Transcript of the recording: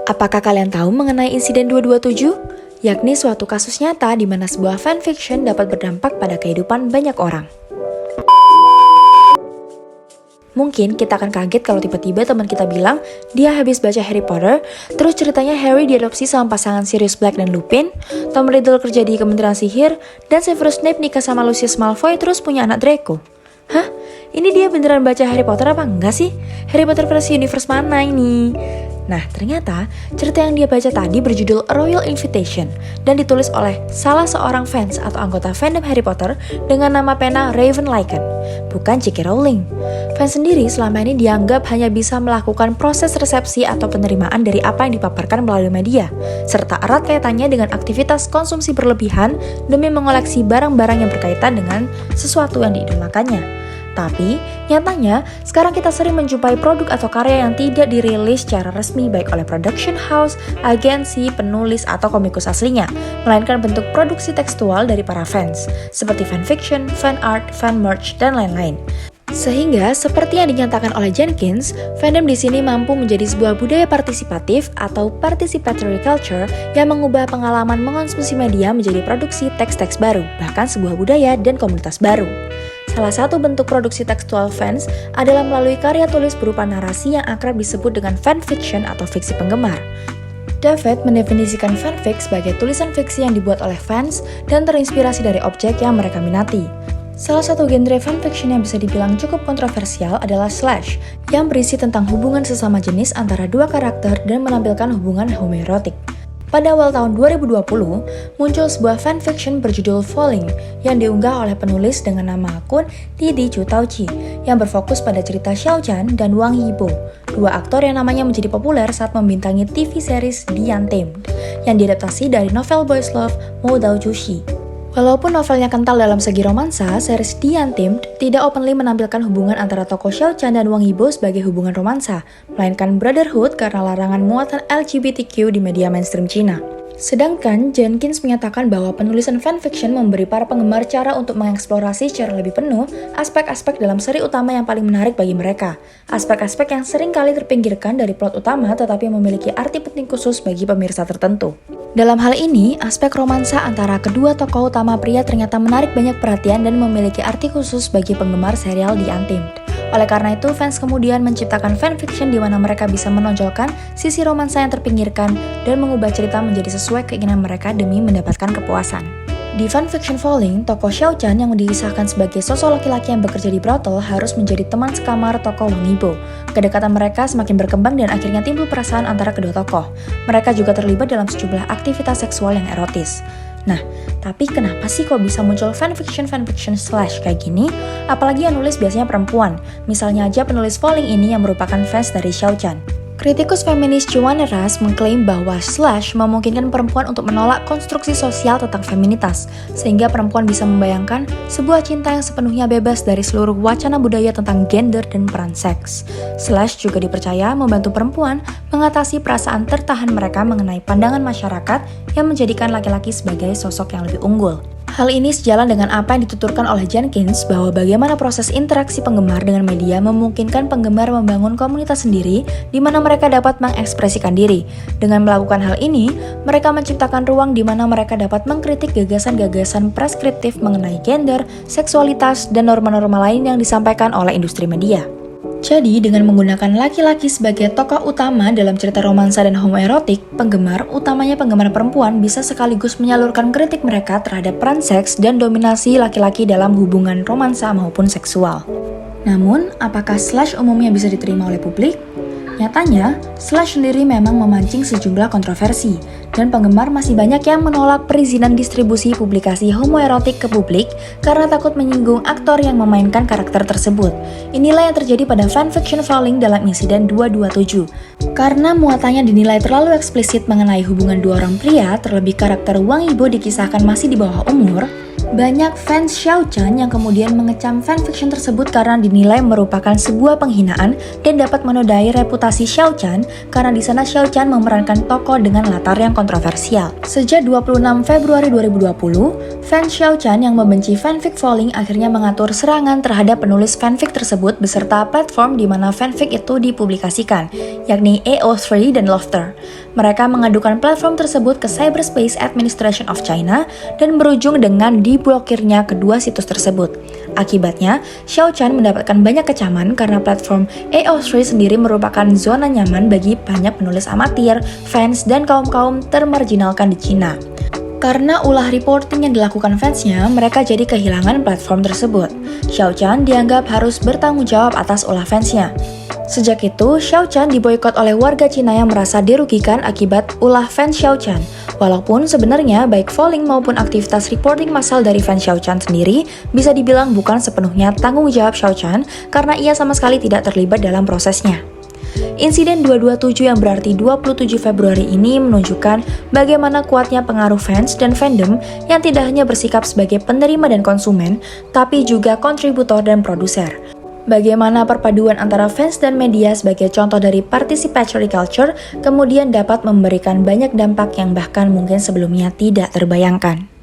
Apakah kalian tahu mengenai insiden 227? Yakni suatu kasus nyata di mana sebuah fanfiction dapat berdampak pada kehidupan banyak orang. Mungkin kita akan kaget kalau tiba-tiba teman kita bilang dia habis baca Harry Potter, terus ceritanya Harry diadopsi sama pasangan Sirius Black dan Lupin, Tom Riddle kerja di Kementerian Sihir, dan Severus Snape nikah sama Lucius Malfoy terus punya anak Draco. Hah? Ini dia beneran baca Harry Potter apa enggak sih? Harry Potter versi universe mana ini? Nah, ternyata cerita yang dia baca tadi berjudul A Royal Invitation dan ditulis oleh salah seorang fans atau anggota fandom Harry Potter dengan nama pena Raven Lycan, bukan J.K. Rowling. Fans sendiri selama ini dianggap hanya bisa melakukan proses resepsi atau penerimaan dari apa yang dipaparkan melalui media, serta erat kaitannya dengan aktivitas konsumsi berlebihan demi mengoleksi barang-barang yang berkaitan dengan sesuatu yang diidolakannya. Tapi, nyatanya, sekarang kita sering menjumpai produk atau karya yang tidak dirilis secara resmi baik oleh production house, agensi, penulis, atau komikus aslinya, melainkan bentuk produksi tekstual dari para fans, seperti fanfiction, fan art, fan merch, dan lain-lain. Sehingga, seperti yang dinyatakan oleh Jenkins, fandom di sini mampu menjadi sebuah budaya partisipatif atau participatory culture yang mengubah pengalaman mengonsumsi media menjadi produksi teks-teks baru, bahkan sebuah budaya dan komunitas baru. Salah satu bentuk produksi tekstual fans adalah melalui karya tulis berupa narasi yang akrab disebut dengan fanfiction atau fiksi penggemar. David mendefinisikan fanfic sebagai tulisan fiksi yang dibuat oleh fans dan terinspirasi dari objek yang mereka minati. Salah satu genre fanfiction yang bisa dibilang cukup kontroversial adalah slash, yang berisi tentang hubungan sesama jenis antara dua karakter dan menampilkan hubungan homoerotik. Pada awal tahun 2020, muncul sebuah fanfiction berjudul Falling yang diunggah oleh penulis dengan nama akun Didi Chu Taoqi yang berfokus pada cerita Xiao Chan dan Wang Yibo, dua aktor yang namanya menjadi populer saat membintangi TV series The Untamed yang diadaptasi dari novel Boys Love Mo Dao Jushi. Walaupun novelnya kental dalam segi romansa, series The Untamed tidak openly menampilkan hubungan antara tokoh Xiao Chan dan Wang Yibo sebagai hubungan romansa, melainkan brotherhood karena larangan muatan LGBTQ di media mainstream Cina. Sedangkan Jenkins menyatakan bahwa penulisan fanfiction memberi para penggemar cara untuk mengeksplorasi secara lebih penuh aspek-aspek dalam seri utama yang paling menarik bagi mereka. Aspek-aspek yang sering kali terpinggirkan dari plot utama tetapi memiliki arti penting khusus bagi pemirsa tertentu. Dalam hal ini, aspek romansa antara kedua tokoh utama pria ternyata menarik banyak perhatian dan memiliki arti khusus bagi penggemar serial The Untamed. Oleh karena itu, fans kemudian menciptakan fanfiction di mana mereka bisa menonjolkan sisi romansa yang terpinggirkan dan mengubah cerita menjadi sesuai keinginan mereka demi mendapatkan kepuasan. Di fanfiction Falling, tokoh Xiao Chan yang dikisahkan sebagai sosok laki-laki yang bekerja di brothel harus menjadi teman sekamar tokoh Wang Yibo. Kedekatan mereka semakin berkembang dan akhirnya timbul perasaan antara kedua tokoh. Mereka juga terlibat dalam sejumlah aktivitas seksual yang erotis. Nah, tapi kenapa sih kok bisa muncul fanfiction slash kayak gini? Apalagi yang nulis biasanya perempuan. Misalnya aja penulis Falling ini yang merupakan fans dari Xiao Chan. Kritikus feminis Joanne Ras mengklaim bahwa slash memungkinkan perempuan untuk menolak konstruksi sosial tentang feminitas, sehingga perempuan bisa membayangkan sebuah cinta yang sepenuhnya bebas dari seluruh wacana budaya tentang gender dan peran seks. Slash juga dipercaya membantu perempuan mengatasi perasaan tertahan mereka mengenai pandangan masyarakat yang menjadikan laki-laki sebagai sosok yang lebih unggul. Hal ini sejalan dengan apa yang dituturkan oleh Jenkins bahwa bagaimana proses interaksi penggemar dengan media memungkinkan penggemar membangun komunitas sendiri di mana mereka dapat mengekspresikan diri. Dengan melakukan hal ini, mereka menciptakan ruang di mana mereka dapat mengkritik gagasan-gagasan preskriptif mengenai gender, seksualitas, dan norma-norma lain yang disampaikan oleh industri media. Jadi, dengan menggunakan laki-laki sebagai tokoh utama dalam cerita romansa dan homoerotik, penggemar, utamanya penggemar perempuan, bisa sekaligus menyalurkan kritik mereka terhadap peran seks dan dominasi laki-laki dalam hubungan romansa maupun seksual. Namun, apakah slash umumnya bisa diterima oleh publik? Nyatanya, slash sendiri memang memancing sejumlah kontroversi, dan penggemar masih banyak yang menolak perizinan distribusi publikasi homoerotik ke publik karena takut menyinggung aktor yang memainkan karakter tersebut. Inilah yang terjadi pada fanfiction Falling dalam insiden 227. Karena muatannya dinilai terlalu eksplisit mengenai hubungan dua orang pria, terlebih karakter Wang Yibo dikisahkan masih di bawah umur, Banyak fans Xiao Chan yang kemudian mengecam fanfiction tersebut karena dinilai merupakan sebuah penghinaan dan dapat menodai reputasi Xiao Chan karena di sana Xiao Chan memerankan tokoh dengan latar yang kontroversial. Sejak 26 Februari 2020, fans Xiao Chan yang membenci fanfic Falling akhirnya mengatur serangan terhadap penulis fanfic tersebut beserta platform di mana fanfic itu dipublikasikan, yakni AO3 dan Lofter. Mereka mengadukan platform tersebut ke Cyberspace Administration of China dan berujung dengan diblokirnya kedua situs tersebut. Akibatnya, Xiao Chan mendapatkan banyak kecaman karena platform AO3 sendiri merupakan zona nyaman bagi banyak penulis amatir, fans, dan kaum-kaum termarginalkan di Cina. Karena ulah reporting yang dilakukan fansnya, mereka jadi kehilangan platform tersebut. Xiao Chan dianggap harus bertanggung jawab atas ulah fansnya. Sejak itu, Xiao Chan diboikot oleh warga Cina yang merasa dirugikan akibat ulah fans Xiao Chan. Walaupun sebenarnya baik Falling maupun aktivitas reporting massal dari fans Xiao Chan sendiri bisa dibilang bukan sepenuhnya tanggung jawab Xiao Chan karena ia sama sekali tidak terlibat dalam prosesnya. Insiden 227 yang berarti 27 Februari ini menunjukkan bagaimana kuatnya pengaruh fans dan fandom yang tidak hanya bersikap sebagai penerima dan konsumen, tapi juga kontributor dan produser. Bagaimana perpaduan antara fans dan media sebagai contoh dari participatory culture kemudian dapat memberikan banyak dampak yang bahkan mungkin sebelumnya tidak terbayangkan.